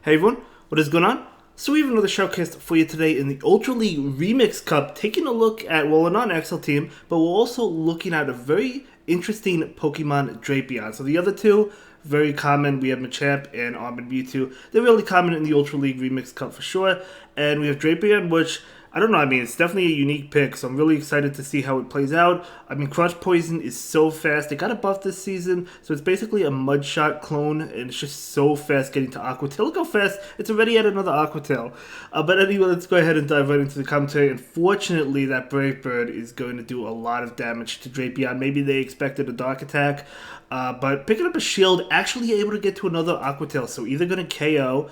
Hey everyone, what is going on? So we have another showcase for you today in the Ultra League Remix Cup, taking a look at, well, we're not an Excel team, but we're also looking at a very interesting Pokemon Drapion. So the other two, very common. We have Machamp and Mewtwo. They're really common in the Ultra League Remix Cup for sure. And we have Drapion, which, I don't know, I mean, it's definitely a unique pick, so I'm really excited to see how it plays out. I mean, Crush Poison is so fast. They got a buff this season, so it's basically a Mudshot clone, and it's just so fast getting to Aqua Tail. Look how fast. It's already at another Aqua Tail. But anyway, let's go ahead and dive right into the commentary. Unfortunately, that Brave Bird is going to do a lot of damage to Drapion. Maybe they expected a Dark Attack, but picking up a shield, actually able to get to another Aqua Tail, so either going to KO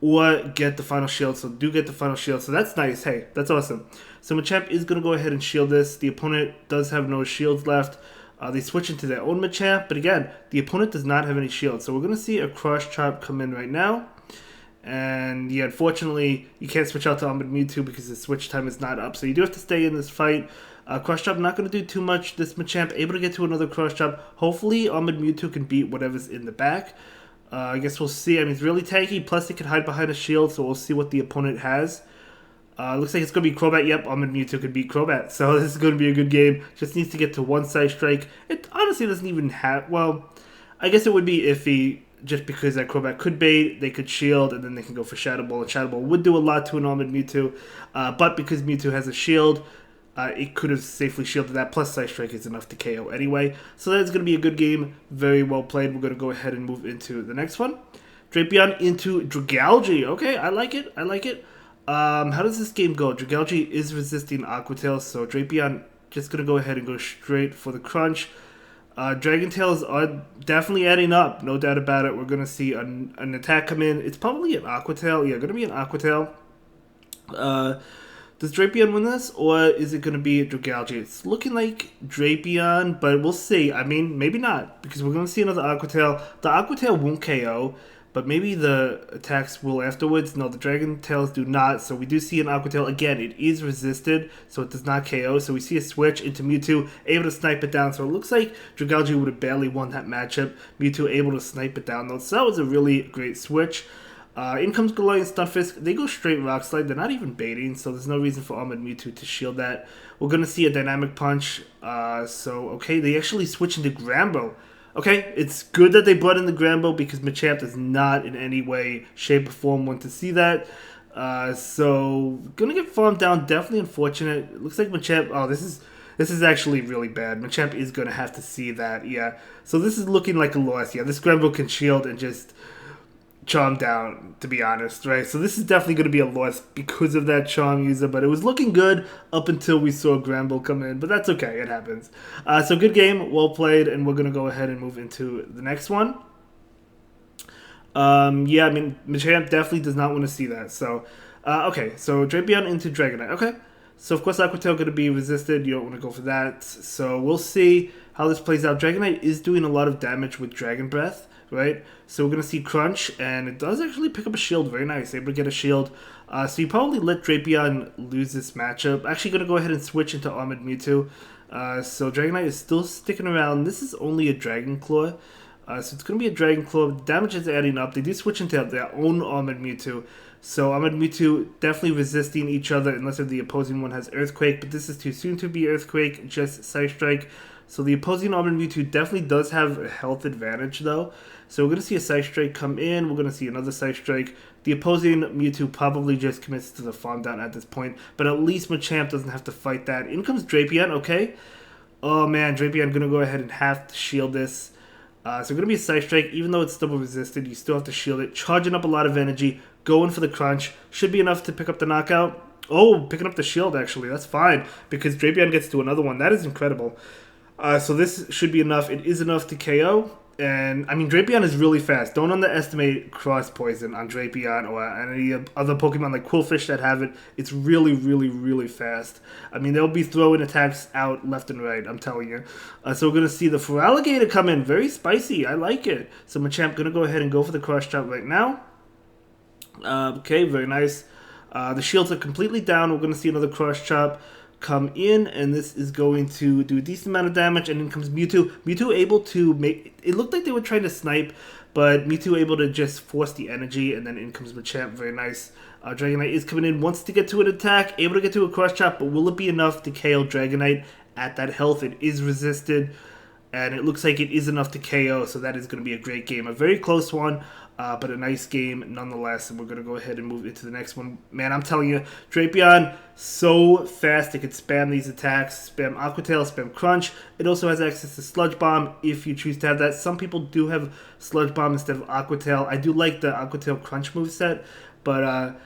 or get the final shield. So do get the final shield, so that's nice. Hey, that's awesome. So Machamp is going to go ahead and shield this. The opponent does have no shields left. They switch into their own Machamp, but again, the opponent does not have any shields. So we're going to see a Crush Chop come in right now. And yeah, unfortunately, you can't switch out to Mewtwo because the switch time is not up. So you do have to stay in this fight. Crush Chop not going to do too much. This Machamp able to get to another Crush Chop. Hopefully, Mewtwo can beat whatever's in the back. I guess we'll see. I mean, it's really tanky. Plus, it can hide behind a shield, so we'll see what the opponent has. Looks like it's going to be Crobat. Yep, Mewtwo could beat Crobat. So this is going to be a good game. Just needs to get to one Side Strike. It honestly doesn't even have... Well, I guess it would be iffy just because that Crobat could bait, they could shield, and then they can go for Shadow Ball. And Shadow Ball would do a lot to an Mewtwo. But because Mewtwo has a shield... it could have safely shielded that, plus Side Strike is enough to KO anyway. So that's going to be a good game. Very well played. We're going to go ahead and move into the next one. Drapion into Dragalge. Okay, I like it. I like it. How does this game go? Dragalge is resisting Aqua Tail, so Drapion just going to go ahead and go straight for the crunch. Dragon Tails are definitely adding up, no doubt about it. We're going to see an attack come in. It's probably an Aqua Tail. Yeah, going to be an Aqua Tail. Does Drapion win this, or is it going to be Dragalge? It's looking like Drapion, but we'll see. I mean, maybe not, because we're going to see another Aqua Tail. The Aqua Tail won't KO, but maybe the attacks will afterwards. No, the Dragon Tails do not, so we do see an Aqua Tail. Again, it is resisted, so it does not KO. So we see a switch into Mewtwo, able to snipe it down. So it looks like Dragalge would have barely won that matchup. Mewtwo able to snipe it down, though. So that was a really great switch. In comes Galarian Stunfisk. They go straight Rock Slide. They're not even baiting, so there's no reason for Mewtwo to shield that. We're going to see a Dynamic Punch. Okay, they actually switch into Grambo. Okay, it's good that they brought in the Grambo because Machamp does not in any way, shape, or form want to see that. So, going to get farmed down. Definitely unfortunate. It looks like Machamp... Oh, this is actually really bad. Machamp is going to have to see that, yeah. So this is looking like a loss. Yeah, this Grambo can shield and just... charm down, to be honest, right? So this is definitely going to be a loss because of that charm user, but it was looking good up until we saw Gramble come in, but that's okay, it happens. So good game, well played, and we're going to go ahead and move into the next one. Yeah, I mean, Machamp definitely does not want to see that, so, okay, so Drapion into Dragonite, okay. So, of course, Aqua Tail going to be resisted. You don't want to go for that. So, we'll see how this plays out. Dragonite is doing a lot of damage with Dragon Breath, right? So, we're going to see Crunch, and it does actually pick up a shield. Very nice. Able to get a shield. So, you probably let Drapion lose this matchup. Actually, going to go ahead and switch into Armored Mewtwo. So, Dragonite is still sticking around. This is only a Dragon Claw. So, it's going to be a Dragon Claw. The damage is adding up. They do switch into their own Armored Mewtwo. So Armored Mewtwo definitely resisting each other unless if the opposing one has Earthquake, but this is too soon to be Earthquake, just Side Strike. So the opposing Armored Mewtwo definitely does have a health advantage though. So we're going to see a Side Strike come in, we're going to see another Side Strike. The opposing Mewtwo probably just commits to the farm down at this point, but at least Machamp doesn't have to fight that. In comes Drapion, okay. Oh man, Drapion going to go ahead and have to shield this. So going to be a Side Strike, even though it's double resisted, you still have to shield it. Charging up a lot of energy, going for the crunch. Should be enough to pick up the knockout. Oh, picking up the shield actually, that's fine, because Drapion gets to another one. That is incredible. So this should be enough. It is enough to KO. And, I mean, Drapion is really fast. Don't underestimate Cross Poison on Drapion or any other Pokemon like Quillfish that have it. It's really, really, really fast. I mean, they'll be throwing attacks out left and right, I'm telling you. So we're going to see the Feraligatr come in. Very spicy. I like it. So Machamp going to go ahead and go for the Crush Chop right now. Okay, very nice. The shields are completely down. We're going to see another Crush Chop come in, and this is going to do a decent amount of damage, and in comes Mewtwo. Mewtwo able to make... It looked like they were trying to snipe, But Mewtwo able to just force the energy, and then in comes Machamp. Very nice. Dragonite is coming in, wants to get to an attack, able to get to a Crush Chop, but will it be enough to KO Dragonite at that health? It is resisted, and it looks like it is enough to KO, so that is going to be a great game. A very close one, but a nice game nonetheless, and we're going to go ahead and move into the next one. Man, I'm telling you, Drapion, so fast. It can spam these attacks, spam Aqua Tail, spam Crunch. It also has access to Sludge Bomb if you choose to have that. Some people do have Sludge Bomb instead of Aqua Tail. I do like the Aqua Tail Crunch moveset, but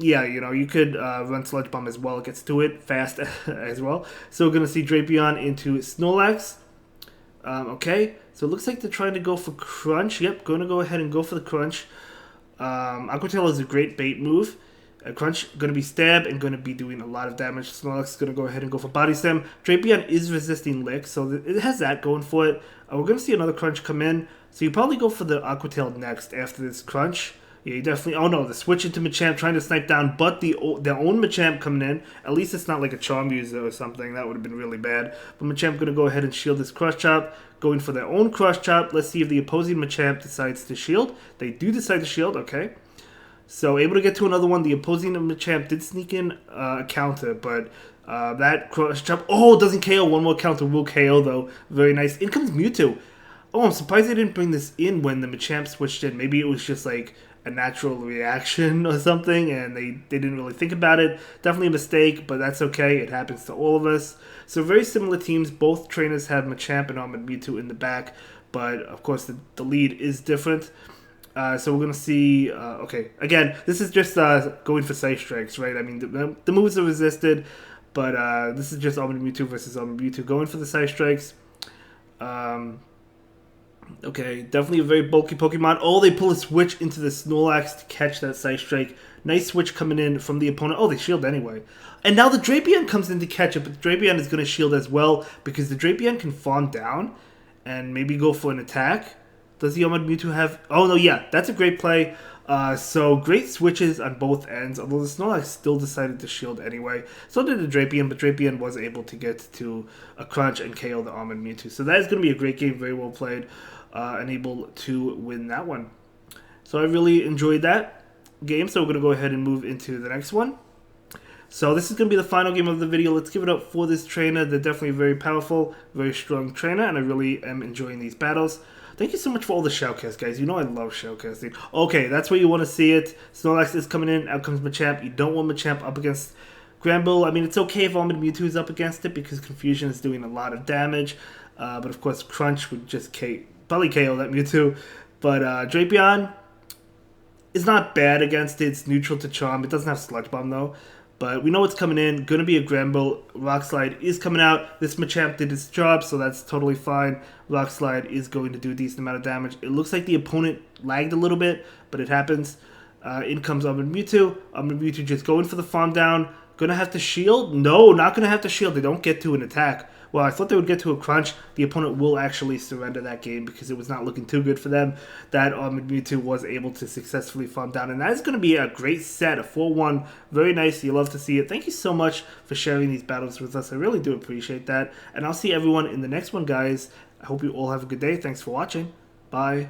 yeah, you know, you could run Sludge Bomb as well. It gets to it fast as well. So we're going to see Drapion into Snorlax. Okay, so it looks like they're trying to go for Crunch. Yep, going to go ahead and go for the Crunch. Aqua Tail is a great bait move. Crunch going to be Stab and going to be doing a lot of damage. Snorlax is going to go ahead and go for Body Slam. Drapion is resisting Lick, so it has that going for it. We're going to see another Crunch come in. So you probably go for the Aqua Tail next after this Crunch. Yeah, you definitely... Oh no, the switch into Machamp trying to snipe down, but their own Machamp coming in. At least it's not like a Charm user or something. That would have been really bad. But Machamp going to go ahead and shield this Crush Chop. Going for their own Crush Chop. Let's see if the opposing Machamp decides to shield. They do decide to shield, okay. So able to get to another one. The opposing Machamp did sneak in a counter, but that Crush Chop... Oh, doesn't KO. One more counter will KO though. Very nice. In comes Mewtwo. Oh, I'm surprised they didn't bring this in when the Machamp switched in. Maybe it was just like a natural reaction or something, and they didn't really think about it. Definitely a mistake, but that's okay. It happens to all of us. So very similar teams. Both trainers have Machamp and Armored Mewtwo in the back, but of course the lead is different. So we're going to see... okay, again, this is just going for Side Strikes, right? I mean, the moves are resisted, but this is just Armored Mewtwo versus Armored Mewtwo going for the Side Strikes. Okay, definitely a very bulky Pokemon. Oh, they pull a switch into the Snorlax to catch that Side Strike. Nice switch coming in from the opponent. Oh, they shield anyway. And now the Drapion comes in to catch it, but the Drapion is going to shield as well because the Drapion can farm down and maybe go for an attack. Does the Armored Mewtwo have... Oh, no, yeah, that's a great play. So great switches on both ends, although the Snorlax still decided to shield anyway. So did the Drapion, but Drapion was able to get to a Crunch and KO the Armored Mewtwo. So that is going to be a great game, very well played, and able to win that one. So I really enjoyed that game, so we're going to go ahead and move into the next one. So this is going to be the final game of the video. Let's give it up for this trainer. They're definitely very powerful, very strong trainer, and I really am enjoying these battles. Thank you so much for all the shoutcasts, guys. You know I love shoutcasting. Okay, that's where you want to see it. Snorlax is coming in. Out comes Machamp. You don't want Machamp up against Granbull. I mean, it's okay if Armored Mewtwo is up against it because Confusion is doing a lot of damage. But of course, Crunch would just probably KO that Mewtwo. But Drapion is not bad against it. It's neutral to Charm. It doesn't have Sludge Bomb, though. But we know what's coming in. Going to be a Granbull. Rock Slide is coming out. This Machamp did its job, so that's totally fine. Rock Slide is going to do a decent amount of damage. It looks like the opponent lagged a little bit, but it happens. In comes Armored Mewtwo. Armored Mewtwo just going for the farm down. Going to have to shield? No, not going to have to shield. They don't get to an attack. Well, I thought they would get to a Crunch. The opponent will actually surrender that game because it was not looking too good for them. That Armored Mewtwo was able to successfully farm down. And that is going to be a great set, a 4-1. Very nice. You love to see it. Thank you so much for sharing these battles with us. I really do appreciate that. And I'll see everyone in the next one, guys. I hope you all have a good day. Thanks for watching. Bye.